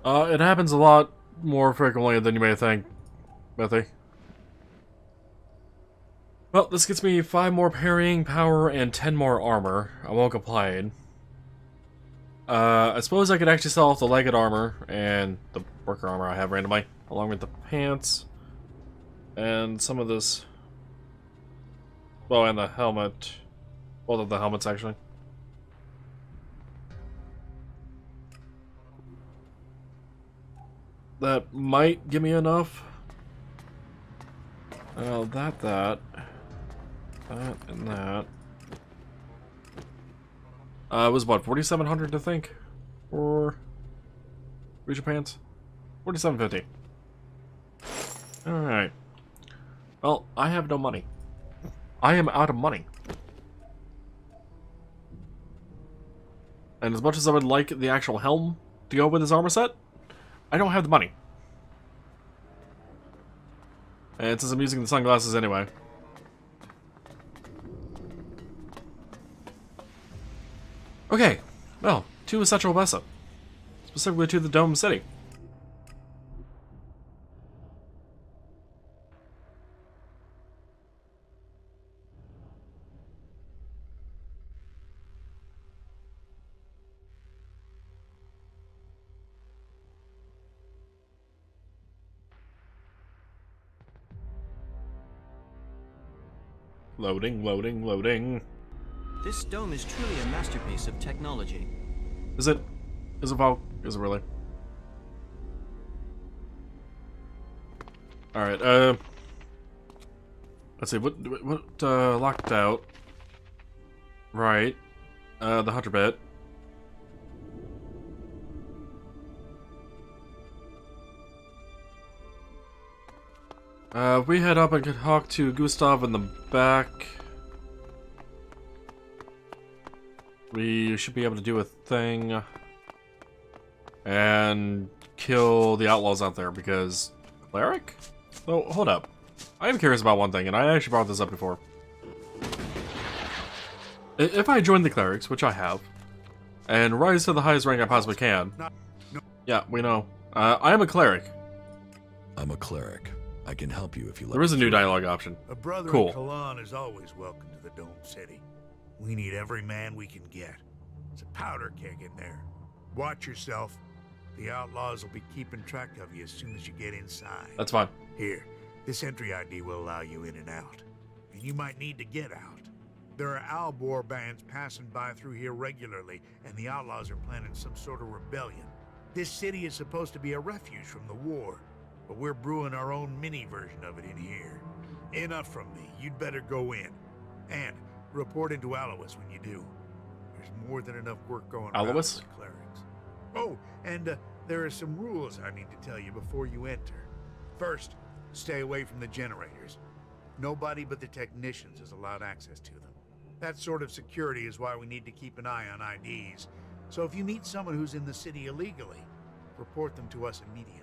It happens a lot more frequently than you may think, Bethy. Well, this gets me 5 more parrying power and 10 more armor. I won't complain. I suppose I could actually sell off the legged armor and the worker armor I have randomly, along with the pants and some of this. Well, and the helmet. Both of the helmets, actually. That might give me enough. That, and that. It was what, 4,700 to think? For Reach Pants? 4,750. Alright. Well, I have no money. I am out of money. And as much as I would like the actual helm to go with this armor set, I don't have the money. And since I'm using the sunglasses anyway. Okay, well, to Essential Vesa. Specifically to the Dome City. Loading, loading, loading. This dome is truly a masterpiece of technology. Is it? Is it Val? Is it really? Alright, let's see, what, locked out? Right. The hunter bit. If we head up and can talk to Gustav in the back, we should be able to do a thing and kill the outlaws out there, because... Cleric? Oh, hold up. I am curious about one thing, and I actually brought this up before. If I join the clerics, which I have, and rise to the highest rank I possibly can... Yeah, we know. I am a cleric. I'm a cleric. I can help you if you let There is a new dialogue option. A brother Cool. in Kalan is always welcome to the Dome City. We need every man we can get. It's a powder keg in there. Watch yourself. The outlaws will be keeping track of you as soon as you get inside. That's fine. Here, this entry ID will allow you in and out. And you might need to get out. There are Albor bands passing by through here regularly, and the outlaws are planning some sort of rebellion. This city is supposed to be a refuge from the war, but we're brewing our own mini version of it in here. Enough from me. You'd better go in. And report into Alois when you do. There's more than enough work going around Alois? for the clerics. Oh, and there are some rules I need to tell you before you enter. First, stay away from the generators. Nobody but the technicians is allowed access to them. That sort of security is why we need to keep an eye on IDs. So if you meet someone who's in the city illegally, report them to us immediately.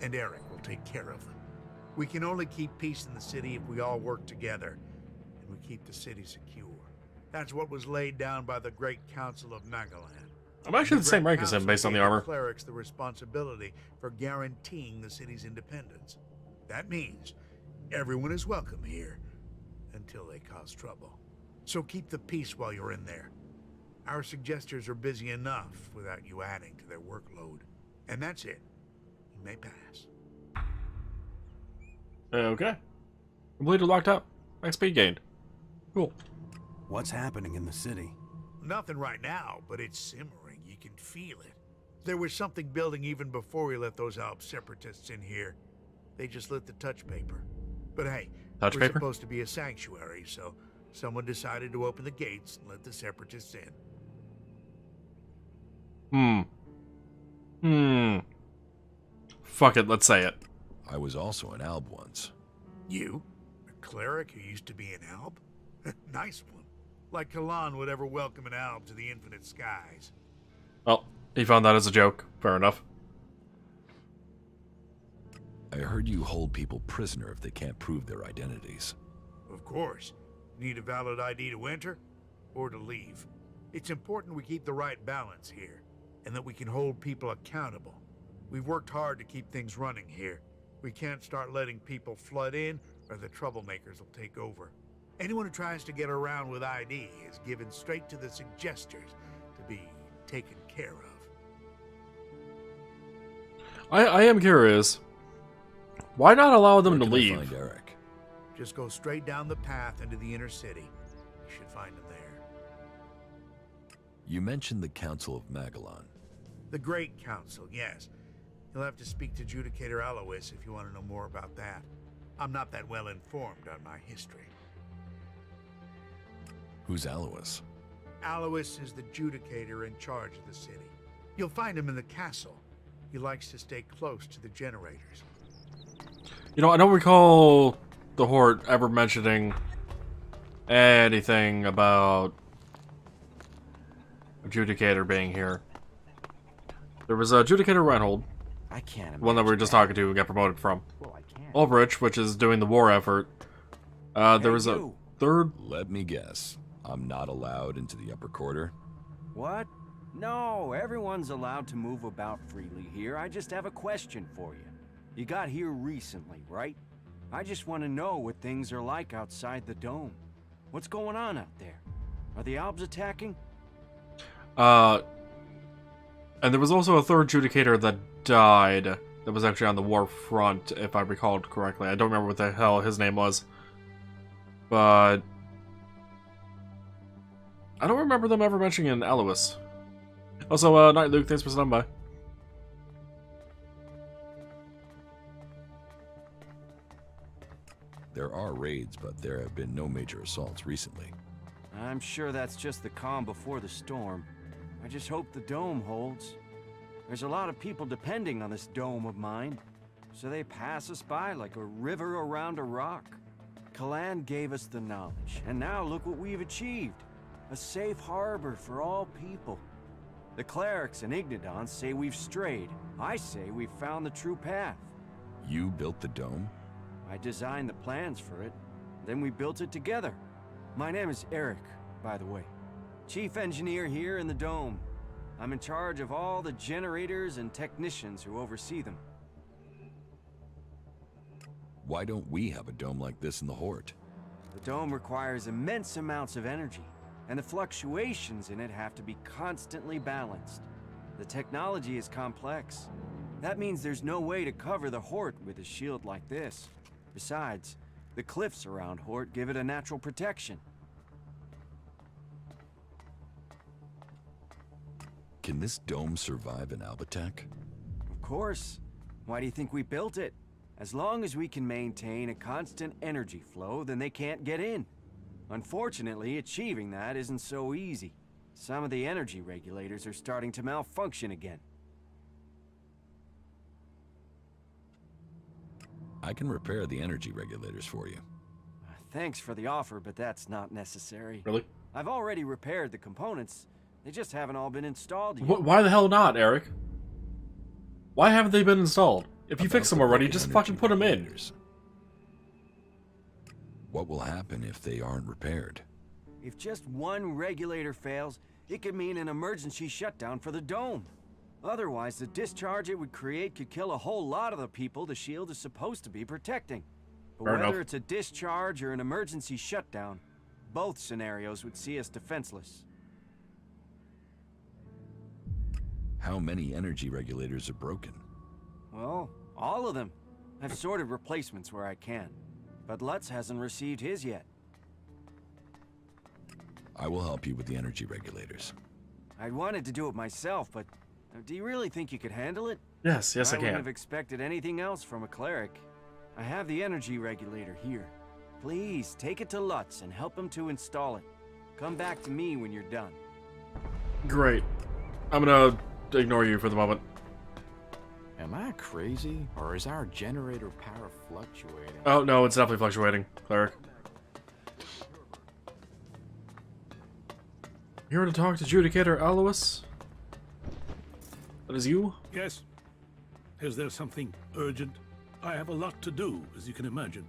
And Eric will take care of them. We can only keep peace in the city if we all work together, and we keep the city secure. That's what was laid down by the Great Council of MacLeod. I'm actually the same rank as him based on the armor. Clerics the responsibility for guaranteeing the city's independence. That means everyone is welcome here until they cause trouble. So keep the peace while you're in there. Our suggesters are busy enough without you adding to their workload. And that's it. You may pass. Okay. Completed locked up. XP gained. Cool. What's happening in the city? Nothing right now, but it's simmering. You can feel it. There was something building even before we let those Alp separatists in here. They just lit the touch paper. But hey, Touch we're paper? supposed to be a sanctuary, so someone decided to open the gates and let the separatists in. Fuck it, let's say it. I was also an alb once. You? A cleric who used to be an Alp? Nice one. Like Kalan would ever welcome an Alp to the infinite skies. Well, he found that as a joke. Fair enough. I heard you hold people prisoner if they can't prove their identities. Of course. Need a valid ID to enter or to leave. It's important we keep the right balance here, and that we can hold people accountable. We've worked hard to keep things running here. We can't start letting people flood in, or the troublemakers will take over. Anyone who tries to get around with ID is given straight to the suggesters to be taken care of. I am curious. Why not allow them Where to can I leave? find Eric? Just go straight down the path into the inner city. You should find him there. You mentioned the Council of MacLeod. The Great Council, yes. You'll have to speak to Judicator Alois if you want to know more about that. I'm not that well informed on my history. Who's Alois? Alois is the Judicator in charge of the city. You'll find him in the castle. He likes to stay close to the generators. You know, I don't recall the Horde ever mentioning anything about Adjudicator being here. There was Adjudicator Reinhold, I can't. one that we were just talking to and got promoted from. Well, I can't. Ulbrich, which is doing the war effort. There was a third. Let me guess. I'm not allowed into the upper quarter? What? No, everyone's allowed to move about freely here. I just have a question for you. You got here recently, right? I just want to know what things are like outside the dome. What's going on out there? Are the Albs attacking? And there was also a third Judicator that died. That was actually on the war front, if I recalled correctly. I don't remember what the hell his name was. But I don't remember them ever mentioning an Alois. Also, Night Luke, thanks for stopping by. There are raids, but there have been no major assaults recently. I'm sure that's just the calm before the storm. I just hope the dome holds. There's a lot of people depending on this dome of mine, so they pass us by like a river around a rock. Kalan gave us the knowledge, and now look what we've achieved. A safe harbor for all people. The clerics and Ignodons say we've strayed. I say we've found the true path. You built the dome? I designed the plans for it, then we built it together. My name is Eric, by the way. Chief engineer here in the dome. I'm in charge of all the generators and technicians who oversee them. Why don't we have a dome like this in the Horde? The dome requires immense amounts of energy, and the fluctuations in it have to be constantly balanced. The technology is complex. That means there's no way to cover the Horde with a shield like this. Besides, the cliffs around Horde give it a natural protection. Can this dome survive an Alb attack? Of course. Why do you think we built it? As long as we can maintain a constant energy flow, then they can't get in. Unfortunately, achieving that isn't so easy. Some of the energy regulators are starting to malfunction again. I can repair the energy regulators for you. Thanks for the offer, but that's not necessary. Really? I've already repaired the components. They just haven't all been installed yet. Why the hell not, Eric? Why haven't they been installed? If you About fix them the already, broken just energy fucking put them in. regulators. What will happen if they aren't repaired? If just one regulator fails, it could mean an emergency shutdown for the dome. Otherwise, the discharge it would create could kill a whole lot of the people the shield is supposed to be protecting. But Fair whether enough. it's a discharge or an emergency shutdown, both scenarios would see us defenseless. How many energy regulators are broken? Well, all of them. I've sorted replacements where I can. But Lutz hasn't received his yet. I will help you with the energy regulators. I wanted to do it myself, but do you really think you could handle it? Yes, I wouldn't can. have expected anything else from a cleric. I have the energy regulator here. Please, take it to Lutz and help him to install it. Come back to me when you're done. Great. I'm gonna ignore you for the moment. Am I crazy, or is our generator power fluctuating? Oh, no, it's definitely fluctuating, Cleric. Here to talk to Judicator Alois? That is you? Yes. Is there something urgent? I have a lot to do, as you can imagine.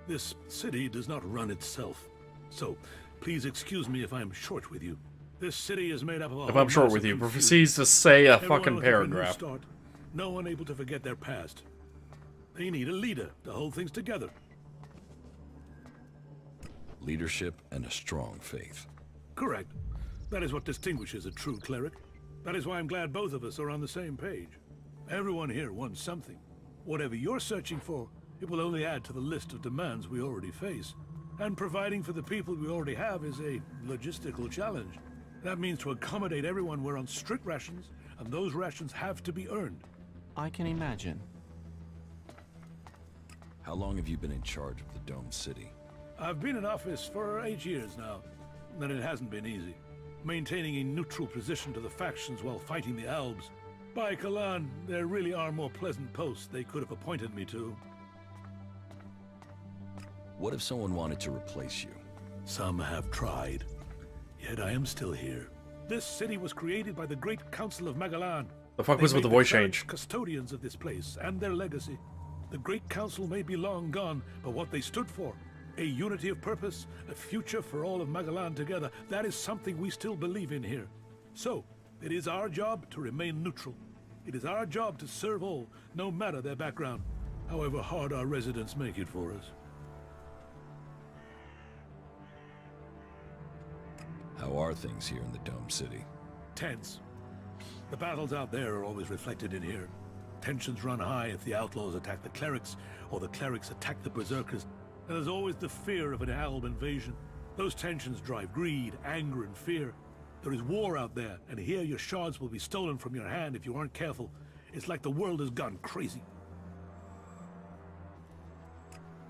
This city does not run itself. So, please excuse me if I'm short with you. This city is made up of a If whole I'm short mass with of you, confusion. proceeds to say a Everyone fucking looking for a new paragraph. start. No one able to forget their past. They need a leader to hold things together. Leadership and a strong faith. Correct. That is what distinguishes a true cleric. That is why I'm glad both of us are on the same page. Everyone here wants something. Whatever you're searching for, it will only add to the list of demands we already face. And providing for the people we already have is a logistical challenge. That means to accommodate everyone we're on strict rations, and those rations have to be earned. I can imagine. How long have you been in charge of the Dome City? I've been in office for 8 years now, and it hasn't been easy. Maintaining a neutral position to the factions while fighting the Albs. By Kalan, there really are more pleasant posts they could have appointed me to. What if someone wanted to replace you? Some have tried, yet I am still here. This city was created by the Great Council of MacLeod. The fuck was They with the made voice cleric change? Custodians of this place and their legacy. The Great Council may be long gone, but what they stood for, a unity of purpose, a future for all of MacLeod together, that is something we still believe in here. So, it is our job to remain neutral. It is our job to serve all, no matter their background, however hard our residents make it for us. How are things here in the Dome City? Tense. The battles out there are always reflected in here. Tensions run high if the outlaws attack the clerics, or the clerics attack the berserkers. And there's always the fear of an Alb invasion. Those tensions drive greed, anger, and fear. There is war out there, and here your shards will be stolen from your hand if you aren't careful. It's like the world has gone crazy.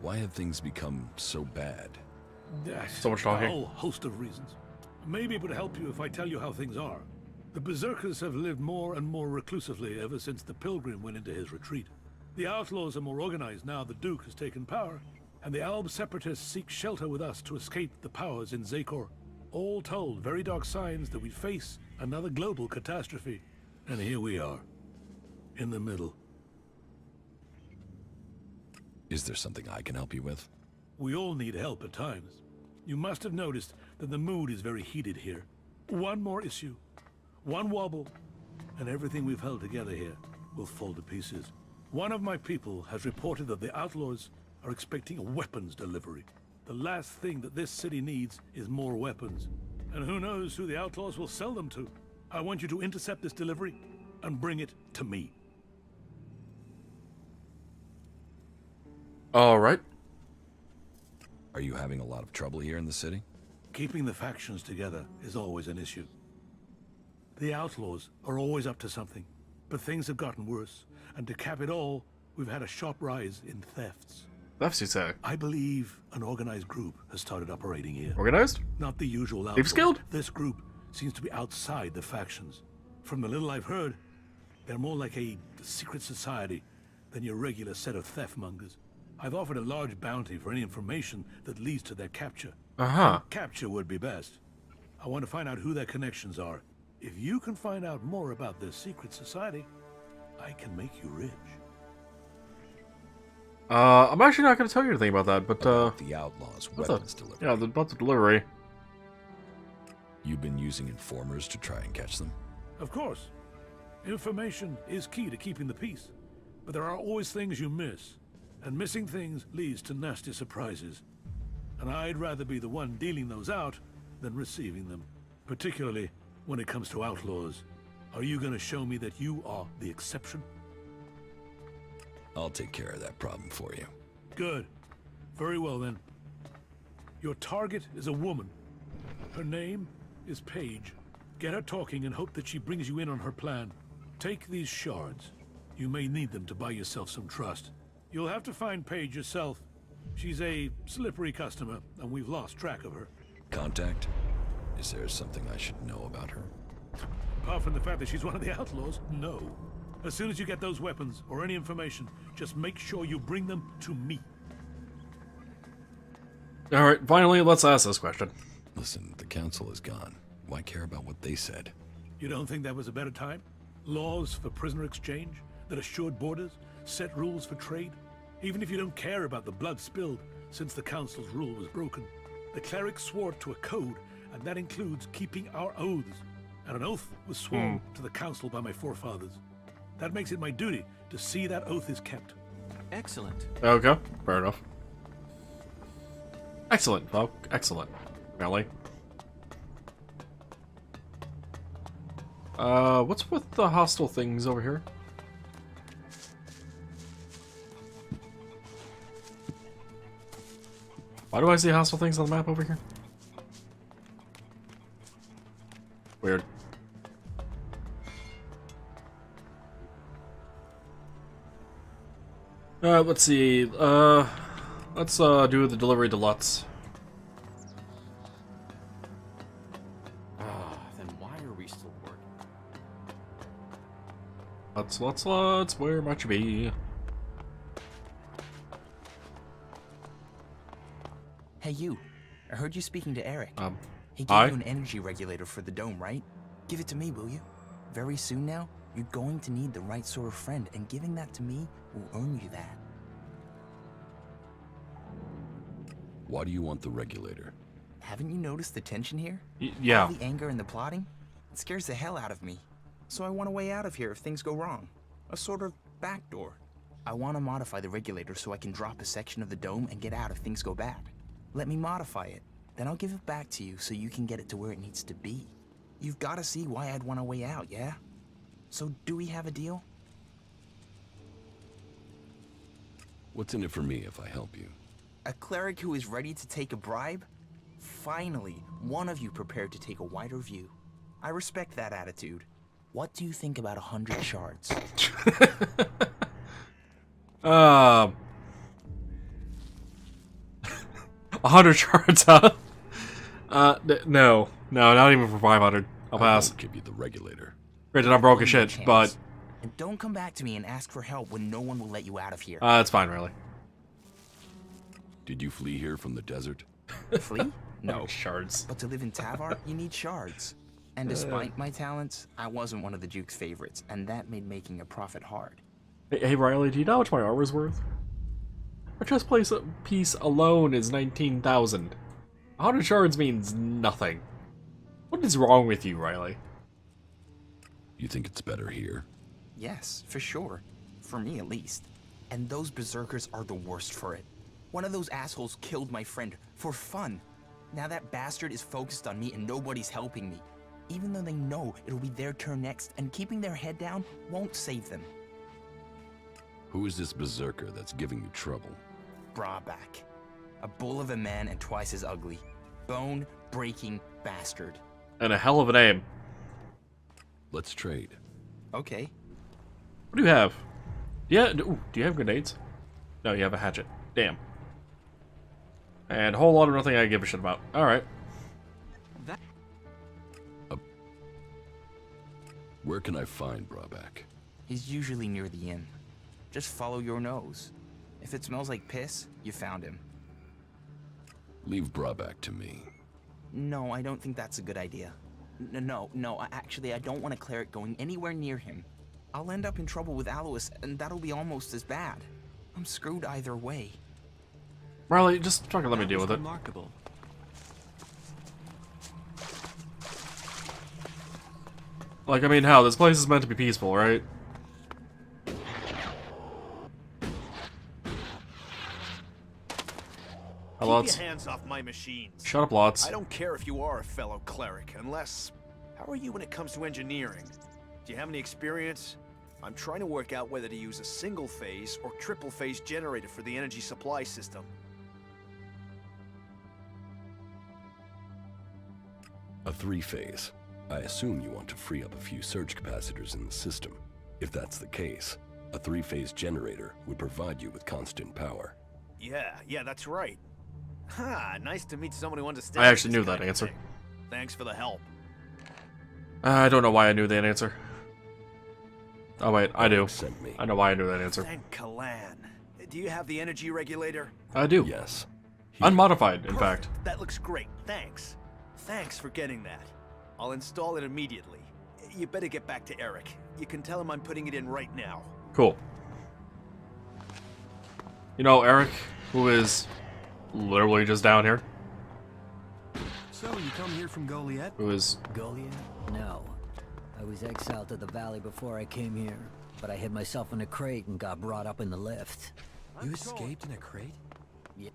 Why have things become so bad? So much talking. A whole host of reasons. Maybe it would help you if I tell you how things are. The berserkers have lived more and more reclusively ever since the pilgrim went into his retreat. The outlaws are more organized now the Duke has taken power, and the Alb separatists seek shelter with us to escape the powers in Zakor. All told, very dark signs that we face another global catastrophe. And here we are, in the middle. Is there something I can help you with? We all need help at times. You must have noticed that the mood is very heated here. One more issue, one wobble, and everything we've held together here will fall to pieces. One of my people has reported that the outlaws are expecting a weapons delivery. The last thing that this city needs is more weapons. And who knows who the outlaws will sell them to. I want you to intercept this delivery and bring it to me. Alright. Are you having a lot of trouble here in the city? Keeping the factions together is always an issue. The outlaws are always up to something, but things have gotten worse, and to cap it all, we've had a sharp rise in thefts. That's you say. I believe an organized group has started operating here. Organized? Not the usual outlaws. Thieves Guild? This group seems to be outside the factions. From the little I've heard, they're more like a secret society than your regular set of theft mongers. I've offered a large bounty for any information that leads to their capture. Uh-huh. Capture would be best. I want to find out who their connections are. If you can find out more about this secret society, I can make you rich. I'm actually not going to tell you anything about that, but, About the outlaws' weapons delivery. yeah, about the delivery. You've been using informers to try and catch them? Of course. Information is key to keeping the peace. But there are always things you miss. And missing things leads to nasty surprises. And I'd rather be the one dealing those out than receiving them. Particularly when it comes to outlaws. Are you going to show me that you are the exception? I'll take care of that problem for you. Good. Very well then. Your target is a woman. Her name is Paige. Get her talking and hope that she brings you in on her plan. Take these shards. You may need them to buy yourself some trust. You'll have to find Paige yourself. She's a slippery customer, and we've lost track of her. Contact? Is there something I should know about her? Apart from the fact that she's one of the outlaws, no. As soon as you get those weapons, or any information, just make sure you bring them to me. Alright, finally, let's ask this question. Listen, the council is gone. Why care about what they said? You don't think that was a better time? Laws for prisoner exchange that assured borders, set rules for trade? Even if you don't care about the blood spilled since the council's rule was broken, the clerics swore to a code, and that includes keeping our oaths. And an oath was sworn to the council by my forefathers. That makes it my duty to see that oath is kept. Excellent. Okay, fair enough. Excellent, folk. Excellent. Really. What's with the hostile things over here? Why do I see hostile things on the map over here? Weird. Let's see. Let's do the delivery to Lutz. Then why are we still working? Lutz, where might you be? Hey, you. I heard you speaking to Eric. He gave hi? you an energy regulator for the dome, right? Give it to me, will you? Very soon now, you're going to need the right sort of friend, and giving that to me will earn you that. Why do you want the regulator? Haven't you noticed the tension here? Yeah. All the anger and the plotting? It scares the hell out of me. So I want a way out of here if things go wrong. A sort of backdoor. I want to modify the regulator so I can drop a section of the dome and get out if things go bad. Let me modify it. Then I'll give it back to you so you can get it to where it needs to be. You've got to see why I'd want a way out, yeah? So do we have a deal? What's in it for me if I help you? A cleric who is ready to take a bribe? Finally, one of you prepared to take a wider view. I respect that attitude. What do you think about 100 shards? 100 shards, huh? No, not even for 500. I'll pass. I won't give you the regulator. Granted, I'm broke as Give me a shit, chance. but And don't come back to me and ask for help when no one will let you out of here. it's fine, really. Did you flee here from the desert? Flee? No. Shards. But to live in Tavar, you need shards. And despite my talents, I wasn't one of the Duke's favorites, and that made making a profit hard. Hey, Riley, do you know how much my armor's worth? My chest piece alone is 19,000. 100 shards means nothing. What is wrong with you, Riley? You think it's better here? Yes, for sure. For me, at least. And those berserkers are the worst for it. One of those assholes killed my friend for fun. Now that bastard is focused on me and nobody's helping me. Even though they know it'll be their turn next, and keeping their head down won't save them. Who is this berserker that's giving you trouble? Brawback. A bull of a man and twice as ugly. Bone-breaking bastard. And a hell of a name. Let's trade. Okay. What do you have? Yeah, do you have grenades? No, you have a hatchet. Damn. And a whole lot of nothing I give a shit about. Alright. Where can I find Brawback? He's usually near the inn. Just follow your nose. If it smells like piss, you found him. Leave Brawback to me. No, I don't think that's a good idea. Actually, I don't want a cleric going anywhere near him. I'll end up in trouble with Alois, and that'll be almost as bad. I'm screwed either way. Riley, just fucking let me deal with it. Remarkable. Like, I mean, hell, this place is meant to be peaceful, right? Keep your hands off my machines. Shut up, Lots. I don't care if you are a fellow cleric, unless... How are you when it comes to engineering? Do you have any experience? I'm trying to work out whether to use a single-phase or triple-phase generator for the energy supply system. A 3-phase. I assume you want to free up a few surge capacitors in the system. If that's the case, a 3-phase generator would provide you with constant power. Yeah, that's right. Ha, nice to meet someone who understands. I actually this knew that kind of answer. thing. Thanks for the help. I don't know why I knew that answer. Oh wait, I do. Sent me. I know why I knew that answer. Thank Kalan. Do you have the energy regulator? I do. Yes. Unmodified, in Perfect. fact. That looks great. Thanks. Thanks for getting that. I'll install it immediately. You better get back to Eric. You can tell him I'm putting it in right now. Cool. You know, Eric, who is literally just down here, So, you come here from Goliath? who is... Goliath? No. I was exiled to the valley before I came here, but I hid myself in a crate and got brought up in the lift. You escaped in a crate? Yeah.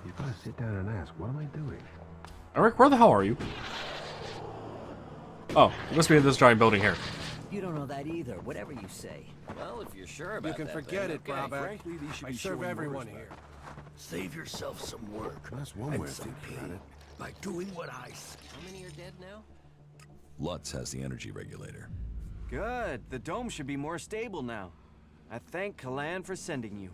You gotta sit down and ask, what am I doing? Eric, where the hell are you? Oh, you must be in this giant building here. You don't know that either, whatever you say. Well, if you're sure about that, You can forget it, Bravo. Frankly, these should I be serve showing everyone more here. Save yourself some work. That's one and way of some thinking about pain it. by doing what I say. How many are dead now? Lutz has the energy regulator. Good. The dome should be more stable now. I thank Kalan for sending you.